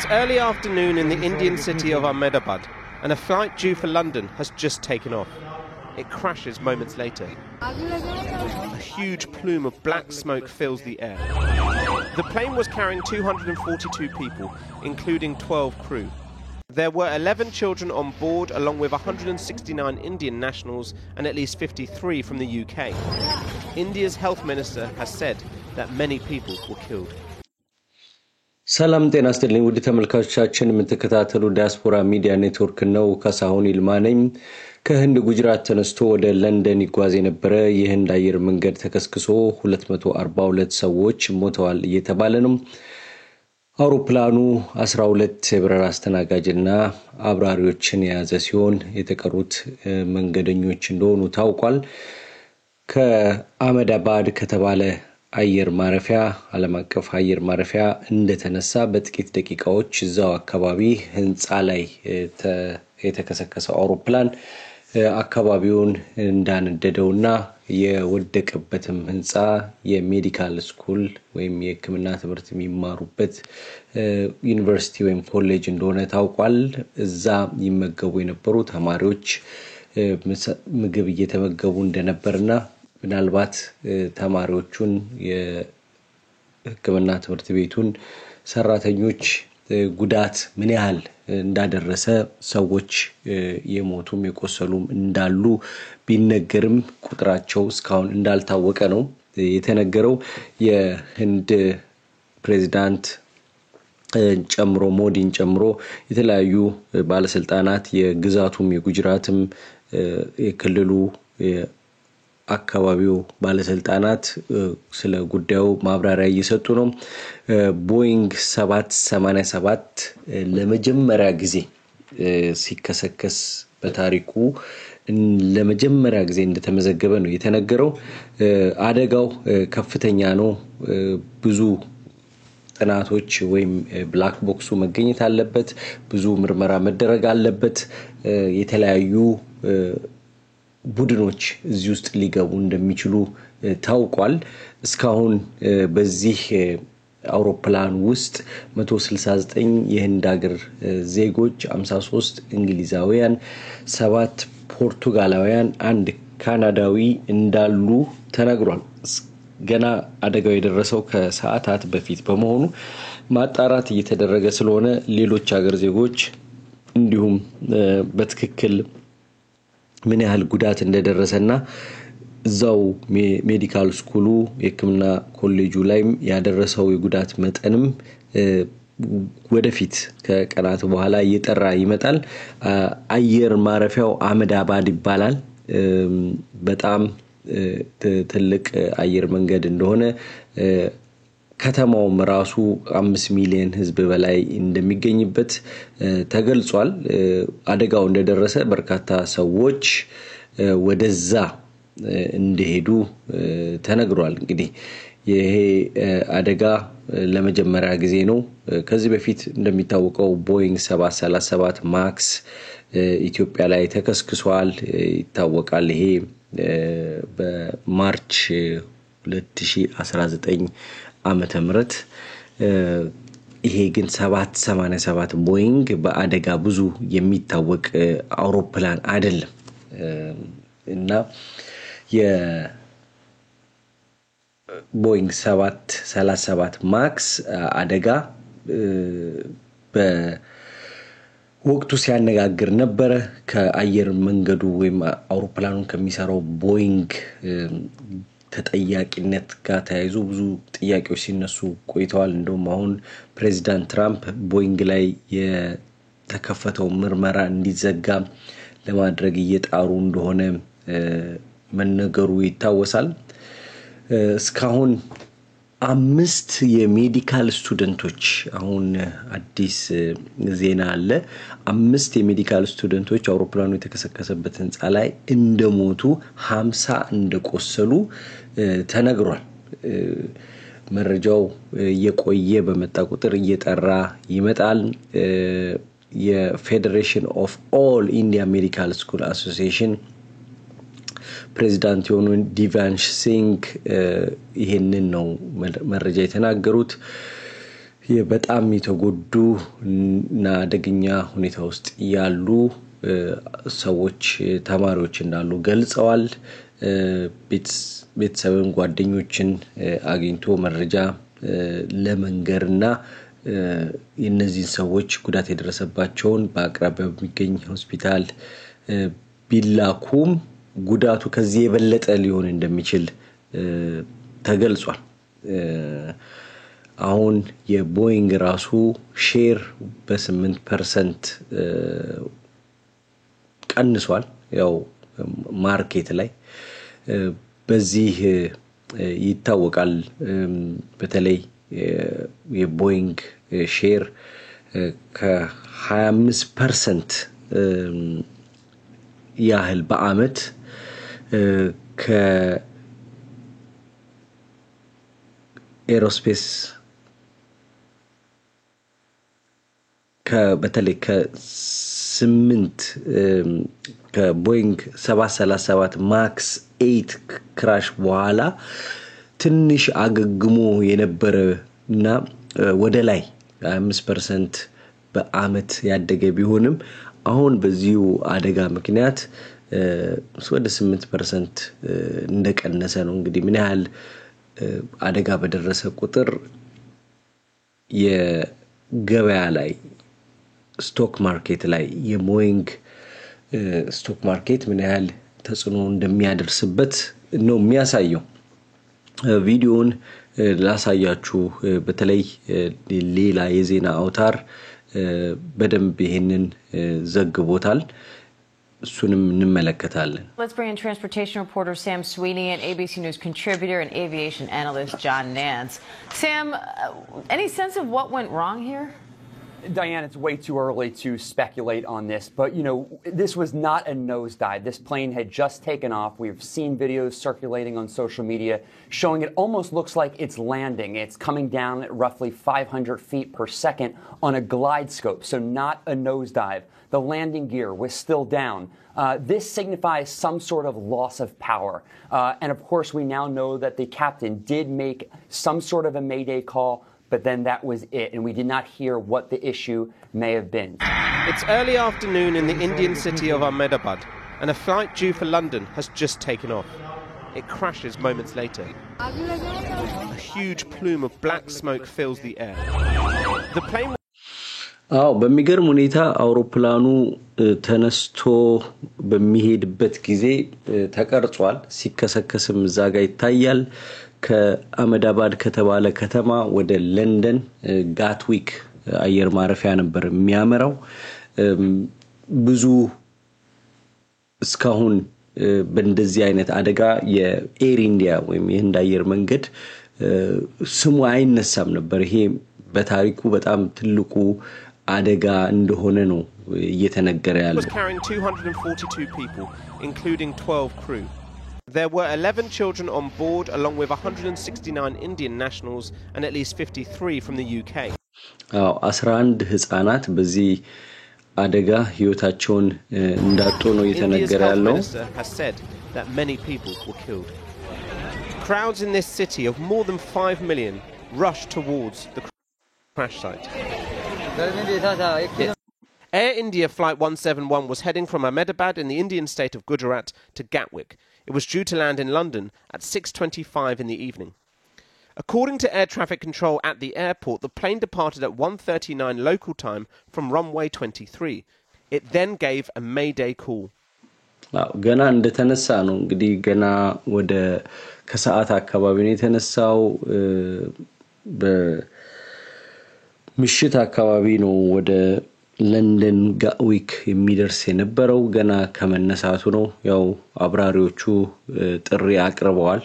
It's early afternoon in the Indian city of Ahmedabad, and a flight due for London has just taken off. It crashes moments later. A huge plume of black smoke fills the air. The plane was carrying 242 people, including 12 crew. There were 11 children on board, along with 169 Indian nationals and at least 53 from the UK. India's health minister has said that many people were killed. ሰላም ጤና ይስጥልኝ ውድ ተመልካቾቻችን የምትከታተሉ ዲያስፖራ ሚዲያ ኔትወርክ ነው ካሳሁን ይልማነኝ ከህንድ ጉጅራት ተነስቶ ወደ ለንደን ይጓዝ የነበረ የህንድ አየር መንገድ ተከስክሶ 242 ሰዎች ሞተዋል እየተባለ ነው አውሮፕላኑ 12 የበረራ አስተናጋጅና አብራሪዎችን የያዘ ሲሆን የተቀሩት መንገደኞች እንደሆኑ ታውቋል ከአህመዳባድ ከተባለ አየር ማረፊያ ዓለም አቀፍ አየር ማረፊያ እንደተነሳ በጥቂት ደቂቃዎች እዛው አካባቢ ህንጻ ላይ የተከሰከሰው አውሮፕላን አካባቢውን እንዳነደደውና የወደቀበትም ህንጻ የሜዲካል ስኩል ወይም የሕክምና ትምህርት የሚማሩበት ዩኒቨርሲቲ ወይም ኮሌጅ እንደሆነ ታውቋል እዛ ይመገቡ የነበሩ ተማሪዎች ምግብ እየተመገቡ እንደነበርና ምናልባት ተማሪዎቹን የሕክምና ትምህርት ቤቱን ሰራተኞች ጉዳት ምን ያህል እንዳደረሰ ሰዎች የሞቱም የቆሰሉም እንዳሉ ቢነገርም ቁጥራቸው እስካሁን እንዳልታወቀ ነው የተነገረው የህንድ ፕሬዝዳንት ጨምሮ ሞዲን ጨምሮ የተለያዩ ባለስልጣናት የግዛቱም የጉጅራትም የክልሉ አካባቢው ባለስልጣናት ስለ ጉዳዩ ማብራሪያ እየሰጡ ነው ቦይንግ 787 ለመጀመሪያ ጊዜ ሲከሰከስ በታሪኩ ለመጀመሪያ ጊዜ እንደተመዘገበ ነው የተነገረው አደጋው ከፍተኛ ነው ብዙ ጥናቶች ወይም ብላክ ቦክሱ መገኘት አለበት ብዙ ምርመራ መደረግ አለበት የተለያዩ ቡድኖች እዚህ ውስጥ ሊገቡ እንደሚችሉ ታውቋል እስካሁን በዚህ አውሮፕላን ውስጥ 169 የህንድ ሀገር ዜጎች 53 እንግሊዛውያን 7 ፖርቱጋላውያን አንድ ካናዳዊ እንዳሉ ተነግሯል ገና አደጋው የደረሰው ከሰዓታት በፊት በመሆኑ ማጣራት እየተደረገ ስለሆነ ሌሎች ሀገር ዜጎች እንዲሁም በትክክል ምን ያህል ጉዳት እንደደረሰና እዛው ሜዲካል ስኩሉ የሕክምና ኮሌጁ ላይ ያደረሰው የጉዳት መጠንም ወደፊት ከቀናት በኋላ እየጠራ ይመጣል አየር ማረፊያው አህመዳባድ ይባላል በጣም ትልቅ አየር መንገድ እንደሆነ ከተማውም ራሱ 5 ሚሊዮን ህዝብ በላይ እንደሚገኝበት ተገልጿል አደጋው እንደደረሰ በርካታ ሰዎች ወደዛ እንደሄዱ ተነግሯል እንግዲህ ይሄ አደጋ ለመጀመሪያ ጊዜ ነው ከዚህ በፊት እንደሚታወቀው ቦይንግ 737 ማክስ ኢትዮጵያ ላይ ተከስክሷል ይታወቃል ይሄ በማርች 2019 ዓመተ ምህረት ይሄ ግን 787 ቦይንግ በአደጋ ብዙ የሚታወቅ አውሮፕላን አይደለም እና የቦይንግ 737 ማክስ አደጋ በወቅቱ ሲያነጋግር ነበር ከአየር መንገዱ ወይም አውሮፕላኑን ከሚሰራው ቦይንግ ተጠያቂነት ጋር ተያይዞ ብዙ ጥያቄዎች ሲነሱ ቆይተዋል እንደውም አሁን ፕሬዝዳንት ትራምፕ ቦይንግ ላይ የተከፈተው ምርመራ እንዲዘጋ ለማድረግ እየጣሩ እንደሆነ መነገሩ ይታወሳል እስካሁን 5 የሜዲካል ስቱደንቶች አሁን አዲስ ዜና አለ 5 የሜዲካል ስቱደንቶች አውሮፕላኑ የተከሰከሰበት ህንጻ ላይ እንደሞቱ 50 እንደቆሰሉ ተነግሯል መረጃው የቆየ በመጣ ቁጥር እየጠራ ይመጣል የፌዴሬሽን ኦፍ ኦል ኢንዲያ ሜዲካል ስኩል አሶሲዬሽን ፕሬዝዳንት የሆኑ ዲቫንሽ ሲንግ ይሄንን ነው መረጃ የተናገሩት በጣም የተጎዱ እና አደገኛ ሁኔታ ውስጥ ያሉ ሰዎች ተማሪዎች እንዳሉ ገልጸዋል። ቤተሰብን ጓደኞችን አግኝቶ መረጃ ለመንገርና የነዚህ ሰዎች ጉዳት የደረሰባቸውን በአቅራቢያው የሚገኝ ሆስፒታል ቢላኩም ጉዳቱ ከዚህ የበለጠ ሊሆን እንደሚችል ተገልጿል። አሁን የቦይንግ ራሱ ሼር በ8% ቀንሷል ያው ማርኬት ላይ በዚህ ይታወቃል። በተለይ የቦይንግ ሼር ከ25% ያህል በአመት ከኤሮስፔስ በተለይ ከ8 ከቦይንግ 737 ማክስ 8 ክራሽ በኋላ ትንሽ አገግሞ የነበረና ወደ ላይ 5% በአመት ያደገ ቢሆንም አሁን በዚሁ አደጋ ምክንያት ወደ 8% እንደቀነሰ ነው። እንግዲህ ምን ያህል አደጋ በደረሰ ቁጥር የገበያ ላይ ስቶክ ማርኬት ላይ የቦይንግ ስቶክ ማርኬት ምን ያህል ተጽዕኖ እንደሚያደርስበት ነው የሚያሳየው። ቪዲዮውን ላሳያችሁ በተለይ ሌላ የዜና አውታር በደንብ ይሄንን ዘግቦታል። እሱንም እንመለከታለን። Let's bring in transportation reporter Sam Sweeney and ABC News contributor and aviation analyst John Nance. Sam, any sense of what went wrong here? Diane, it's way too early to speculate on this, but, you know, this was not a nosedive. This plane had just taken off. We've seen videos circulating on social media showing it almost looks like it's landing. It's coming down at roughly 500 feet per second on a glide scope, so not a nosedive. The landing gear was still down. This signifies some sort of loss of power. And of course, we now know that the captain did make some sort of a mayday call, but then that was it, and we did not hear what the issue may have been. It's early afternoon in the Indian city of Ahmedabad, and a flight due for London has just taken off. It crashes moments later. A huge plume of black smoke fills the air. The plane... በሚገርም ሁኔታ አውሮፕላኑ ተነስቶ በሚሄድበት ጊዜ ተቀርጿል። ሲከሰከስም እዛ ጋር ይታያል። ከአህመዳባድ ከተባለ ከተማ ወደ ለንደን ጋትዊክ አየር ማረፊያ ነበር የሚያመራው። ብዙ እስካሁን በእንደዚህ አይነት አደጋ የኤር ኢንዲያ ወይም የህንድ አየር መንገድ ስሙ አይነሳም ነበር። ይሄ በታሪኩ በጣም ትልቁ አደጋ እንደሆነ ነው እየተነገረ ያለው። was carrying 242 people including 12 crew. There were 11 children on board along with 169 Indian nationals and at least 53 from the UK. 11 ህፃናት በዚህ አደጋ ህይወታቸውን እንዳጡ ነው እየተነገረ ያለው። The minister has said that many people were killed. Crowds in this city of more than 5 million rushed towards the crash site. Air India Flight 171 was heading from Ahmedabad in the Indian state of Gujarat to Gatwick. It was due to land in London at 6:25 in the evening. According to air traffic control at the airport, the plane departed at 1:39 local time from runway 23. It then gave a mayday call. ገና እንደተነሳ ነው እንግዲህ ገና ወደ ከሰዓት አካባቢ ነው የተነሳው። በምሽት አካባቢ ነው ወደ ለንደን ጋትዊክ የሚደርስ የነበረው። ገና ከመነሳቱ ነው ያው አብራሪዎቹ ጥሪ አቅርበዋል።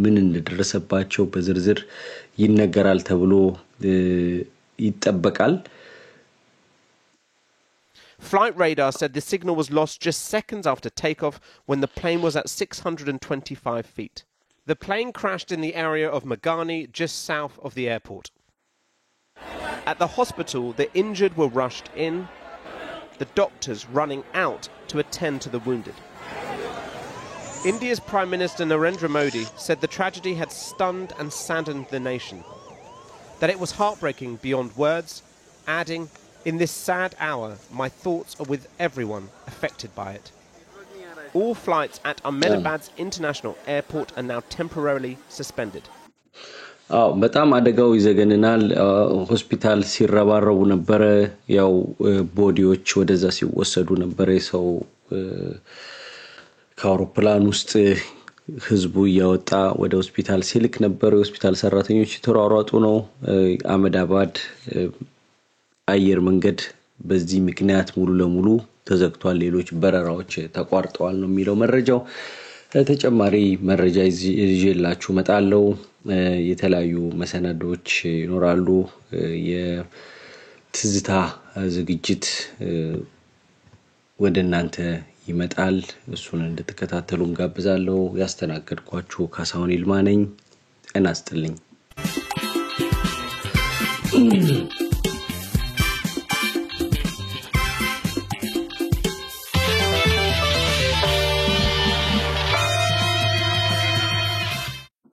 ምን እንደደረሰባቸው በዝርዝር ይነገራል ተብሎ ይጠበቃል። Flight radar said the signal was lost just seconds after takeoff when the plane was at 625 feet. The plane crashed in the area of Magani, just south of the airport. At the hospital, the injured were rushed in, the doctors running out to attend to the wounded. India's Prime Minister Narendra Modi said the tragedy had stunned and saddened the nation. that it was heartbreaking beyond words, adding, "In this sad hour, my thoughts are with everyone affected by it." All flights at Ahmedabad's international airport are now temporarily suspended. በጣም አደጋው ይዘገንናል ሆስፒታል ሲረባረቡ ነበር ያው ቦዲዎች ወደዛ ሲወሰዱ ነበር ሰው ከአውሮፕላን ውስጥ ህዝቡ ያወጣ ወደ ሆስፒታል ሲልክ ነበር ሆስፒታል ሰራተኞች ተሯሯጡ ነው አህመዳባድ አየር መንገድ በዚህ ምክንያት ሙሉ ለሙሉ ተዘግቷል ሌሎች በረራዎች ተቋርጠዋል ነው የሚለው መረጃው ተጨማሪ መረጃ ይዤላችሁ መጣለው የተለያዩ መሰናዶች ይኖራሉ የትዝታ ዝግጅት ወደናንተ ይመጣል እሱን እንድትከታተሉ እንጋብዛለሁ ያስተናገድኳችሁ ካሳሁን ይልማ ነኝ ጤና ይስጥልኝ